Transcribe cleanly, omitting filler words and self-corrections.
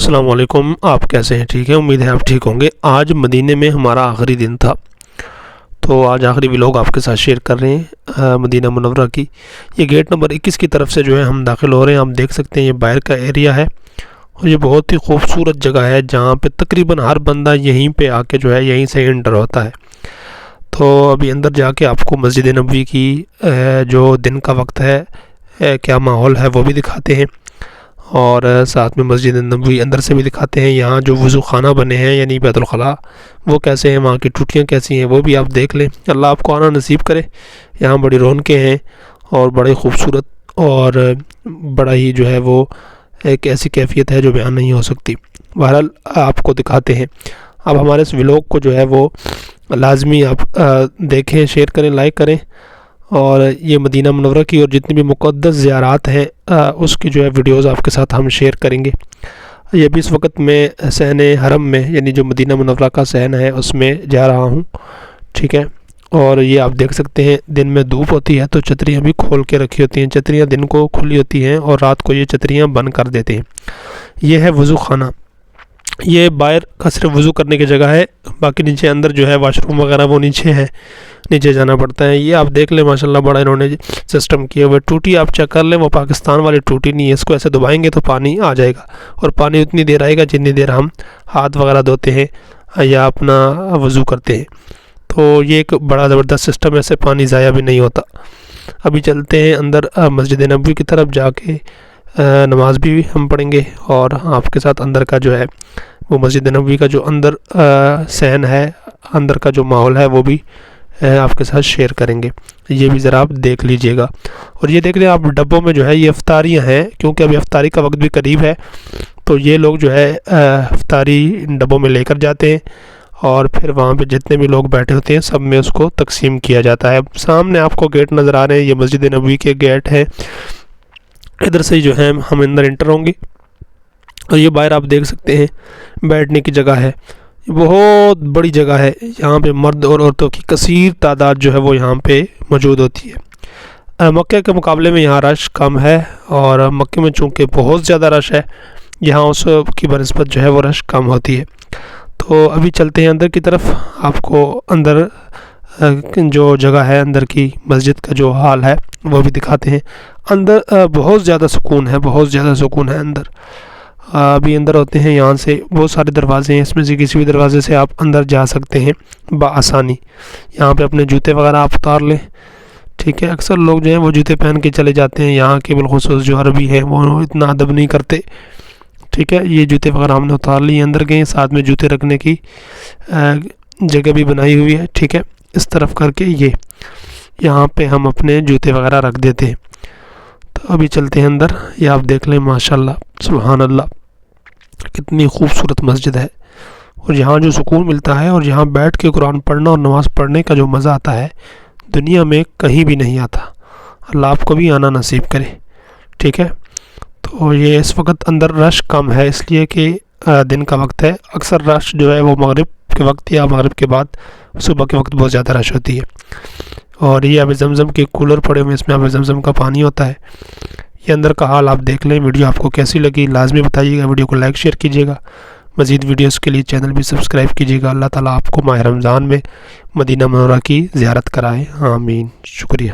السلام علیکم، آپ کیسے ہیں؟ ٹھیک ہے، امید ہے آپ ٹھیک ہوں گے۔ آج مدینے میں ہمارا آخری دن تھا، تو آج آخری ولاگ آپ کے ساتھ شیئر کر رہے ہیں مدینہ منورہ کی۔ یہ گیٹ نمبر 21 کی طرف سے جو ہے ہم داخل ہو رہے ہیں۔ آپ دیکھ سکتے ہیں یہ باہر کا ایریا ہے اور یہ بہت ہی خوبصورت جگہ ہے جہاں پہ تقریباً ہر بندہ یہیں پہ آ کے جو ہے یہیں سے انٹر ہوتا ہے۔ تو ابھی اندر جا کے آپ کو مسجد نبوی کی جو دن کا وقت ہے، کیا ماحول ہے وہ بھی دکھاتے ہیں، اور ساتھ میں مسجد نبوی اندر سے بھی دکھاتے ہیں۔ یہاں جو وضو خانہ بنے ہیں یعنی بیت الخلاء، وہ کیسے ہیں، وہاں کی ٹوٹیاں کیسی ہیں، وہ بھی آپ دیکھ لیں۔ اللہ آپ کو آنا نصیب کرے۔ یہاں بڑی رونقیں ہیں اور بڑے خوبصورت اور بڑا ہی جو ہے وہ ایک ایسی کیفیت ہے جو بیان نہیں ہو سکتی۔ بہرحال آپ کو دکھاتے ہیں۔ اب ہمارے اس ولاگ کو جو ہے وہ لازمی آپ دیکھیں، شیئر کریں، لائک کریں، اور یہ مدینہ منورہ کی اور جتنی بھی مقدس زیارات ہیں اس کی جو ہے ویڈیوز آپ کے ساتھ ہم شیئر کریں گے۔ یہ بھی اس وقت میں صحن حرم میں یعنی جو مدینہ منورہ کا صحن ہے اس میں جا رہا ہوں، ٹھیک ہے۔ اور یہ آپ دیکھ سکتے ہیں دن میں دھوپ ہوتی ہے تو چھتریاں بھی کھول کے رکھی ہوتی ہیں۔ چھتریاں دن کو کھلی ہوتی ہیں اور رات کو یہ چھتریاں بند کر دیتے ہیں۔ یہ ہے وضو خانہ۔ یہ باہر کا صرف وضو کرنے کی جگہ ہے، باقی نیچے اندر جو ہے واش روم وغیرہ وہ نیچے ہے، نیچے جانا پڑتا ہے۔ یہ آپ دیکھ لیں ماشاءاللہ بڑا انہوں نے سسٹم کیا ہوا ہے۔ ٹوٹی آپ چیک کر لیں، وہ پاکستان والی ٹوٹی نہیں ہے۔ اس کو ایسے دبائیں گے تو پانی آ جائے گا، اور پانی اتنی دیر آئے گا جتنی دیر ہم ہاتھ وغیرہ دھوتے ہیں یا اپنا وضو کرتے ہیں۔ تو یہ ایک بڑا زبردست سسٹم ہے، ایسے پانی ضائع بھی نہیں ہوتا۔ ابھی چلتے ہیں اندر مسجد نبوی کی طرف، جا کے نماز بھی ہم پڑھیں گے، اور آپ کے ساتھ اندر کا جو ہے وہ مسجد نبوی کا جو اندر صحن ہے، اندر کا جو ماحول ہے وہ بھی آپ کے ساتھ شیئر کریں گے۔ یہ بھی ذرا آپ دیکھ لیجئے گا۔ اور یہ دیکھ لیں آپ ڈبوں میں جو ہے یہ افطاریاں ہیں، کیونکہ ابھی افطاری کا وقت بھی قریب ہے، تو یہ لوگ جو ہے افطاری ان ڈبوں میں لے کر جاتے ہیں، اور پھر وہاں پہ جتنے بھی لوگ بیٹھے ہوتے ہیں سب میں اس کو تقسیم کیا جاتا ہے۔ سامنے آپ کو گیٹ نظر آ رہے ہیں، یہ مسجد نبوی کے گیٹ ہیں۔ ادھر سے جو ہے ہم اندر انٹر ہوں گے، اور یہ باہر آپ دیکھ سکتے ہیں بیٹھنے کی جگہ ہے۔ بہت بڑی جگہ ہے، یہاں پہ مرد اور عورتوں کی کثیر تعداد جو ہے وہ یہاں پہ موجود ہوتی ہے۔ مکہ کے مقابلے میں یہاں رش کم ہے، اور مکہ میں چونکہ بہت زیادہ رش ہے، یہاں اس کی بنسبت جو ہے وہ رش کم ہوتی ہے۔ تو ابھی چلتے ہیں اندر کی طرف، آپ کو اندر جو جگہ ہے، اندر کی مسجد کا جو حال ہے وہ بھی دکھاتے ہیں۔ اندر بہت زیادہ سکون ہے، بہت زیادہ سکون ہے اندر۔ ابھی اندر ہوتے ہیں، یہاں سے بہت سارے دروازے ہیں، اس میں سے کسی بھی دروازے سے آپ اندر جا سکتے ہیں بآسانی۔ یہاں پہ اپنے جوتے وغیرہ آپ اتار لیں، ٹھیک ہے۔ اکثر لوگ جو ہیں وہ جوتے پہن کے چلے جاتے ہیں، یہاں کے بالخصوص جو عربی ہیں وہ اتنا ادب نہیں کرتے، ٹھیک ہے۔ یہ جوتے وغیرہ ہم نے اتار لیے، اندر گئے، ساتھ میں جوتے رکھنے کی جگہ بھی بنائی ہوئی ہے، ٹھیک ہے۔ اس طرف کر کے یہ یہاں پہ ہم اپنے جوتے وغیرہ رکھ دیتے ہیں۔ تو ابھی چلتے ہیں اندر، یہ آپ دیکھ لیں ماشاءاللہ سبحان اللہ کتنی خوبصورت مسجد ہے، اور یہاں جو سکون ملتا ہے اور یہاں بیٹھ کے قرآن پڑھنا اور نماز پڑھنے کا جو مزہ آتا ہے دنیا میں کہیں بھی نہیں آتا۔ اللہ آپ کو بھی آنا نصیب کرے، ٹھیک ہے۔ تو یہ اس وقت اندر رش کم ہے، اس لیے کہ دن کا وقت ہے۔ اکثر رش جو ہے وہ مغرب کے وقت یا مغرب کے بعد صبح کے وقت بہت زیادہ رش ہوتی ہے۔ اور یہ آب زمزم کے کولر پڑے ہوئے، اس میں آب زمزم کا پانی ہوتا ہے۔ یہ اندر کا حال آپ دیکھ لیں۔ ویڈیو آپ کو کیسی لگی لازمی بتائیے گا، ویڈیو کو لائک شیئر کیجیے گا، مزید ویڈیوز کے لیے چینل بھی سبسکرائب کیجیے گا۔ اللہ تعالیٰ آپ کو ماہ رمضان میں مدینہ منورہ کی زیارت کرائے، آمین۔ شکریہ۔